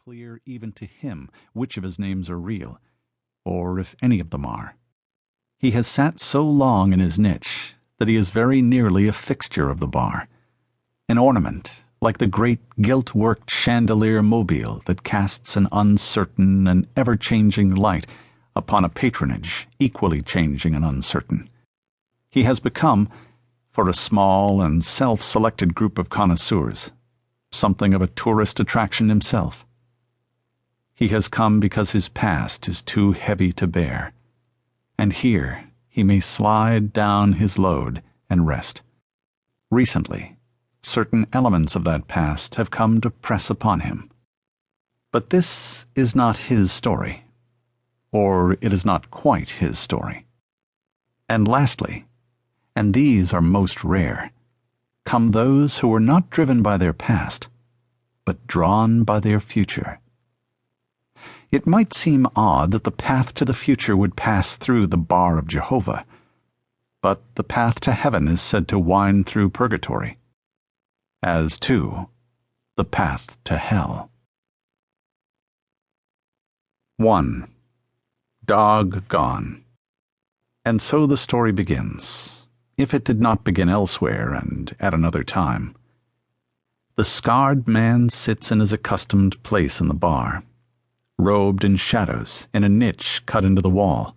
clear even to him which of his names are real, or if any of them are. He has sat so long in his niche that he is very nearly a fixture of the bar, an ornament like the great gilt-worked chandelier mobile that casts an uncertain and ever-changing light upon a patronage equally changing and uncertain. He has become, for a small and self-selected group of connoisseurs, something of a tourist attraction himself. He has come because his past is too heavy to bear, and here he may slide down his load and rest. Recently, certain elements of that past have come to press upon him. But this is not his story, or it is not quite his story. And lastly, and these are most rare, come those who are not driven by their past, but drawn by their future. It might seem odd that the path to the future would pass through the bar of Jehovah, but the path to heaven is said to wind through purgatory, as too the path to hell. 1. Dog gone. And so the story begins, if it did not begin elsewhere and at another time. The scarred man sits in his accustomed place in the bar, robed in shadows in a niche cut into the wall.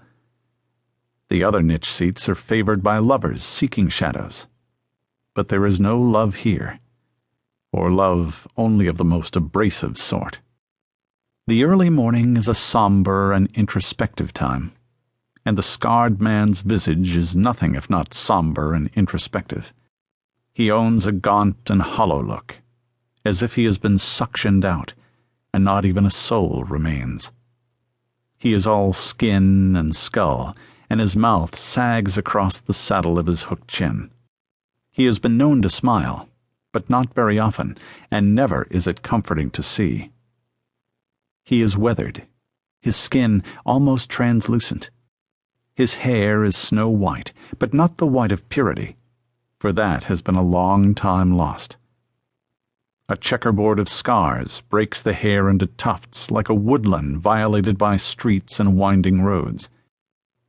The other niche seats are favored by lovers seeking shadows, but there is no love here, or love only of the most abrasive sort. The early morning is a somber and introspective time, and the scarred man's visage is nothing if not somber and introspective. He owns a gaunt and hollow look, as if he has been suctioned out, and not even a soul remains. He is all skin and skull, and his mouth sags across the saddle of his hooked chin. He has been known to smile, but not very often, and never is it comforting to see. He is weathered, his skin almost translucent. His hair is snow white, but not the white of purity, for that has been a long time lost. A checkerboard of scars breaks the hair into tufts like a woodland violated by streets and winding roads.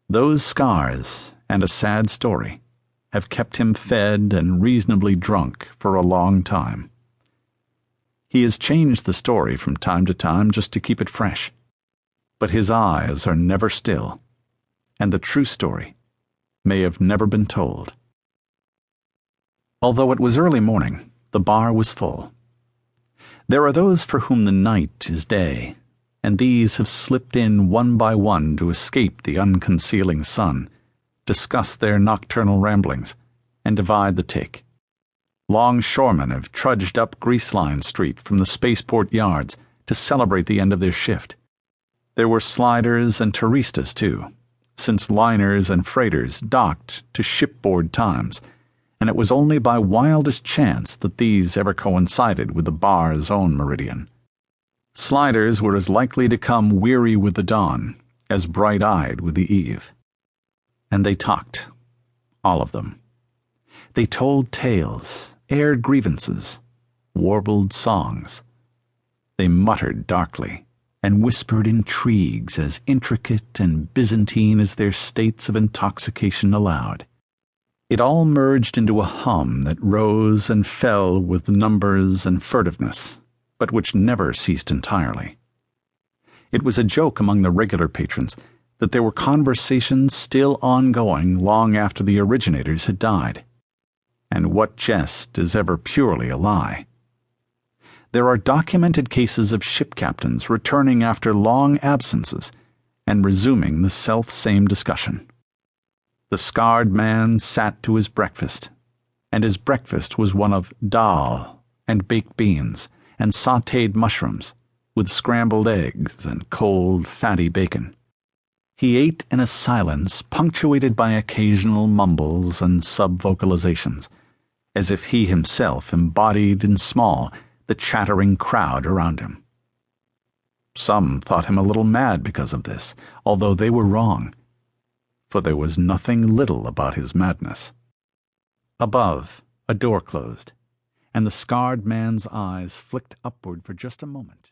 Those scars, and a sad story, have kept him fed and reasonably drunk for a long time. He has changed the story from time to time just to keep it fresh, but his eyes are never still, and the true story may have never been told. Although it was early morning, the bar was full. There are those for whom the night is day, and these have slipped in one by one to escape the unconcealing sun, discuss their nocturnal ramblings, and divide the take. Longshoremen have trudged up Greaseline Street from the spaceport yards to celebrate the end of their shift. There were sliders and touristas, too, since liners and freighters docked to shipboard times, and it was only by wildest chance that these ever coincided with the bar's own meridian. Sliders were as likely to come weary with the dawn as bright-eyed with the eve. And they talked, all of them. They told tales, aired grievances, warbled songs. They muttered darkly, and whispered intrigues as intricate and Byzantine as their states of intoxication allowed. It all merged into a hum that rose and fell with numbers and furtiveness, but which never ceased entirely. It was a joke among the regular patrons that there were conversations still ongoing long after the originators had died. And what jest is ever purely a lie? There are documented cases of ship captains returning after long absences and resuming the self-same discussion. The scarred man sat to his breakfast, and his breakfast was one of dal and baked beans and sautéed mushrooms with scrambled eggs and cold, fatty bacon. He ate in a silence punctuated by occasional mumbles and sub-vocalizations, as if he himself embodied in small the chattering crowd around him. Some thought him a little mad because of this, although they were wrong, for there was nothing little about his madness. Above, a door closed, and the scarred man's eyes flicked upward for just a moment.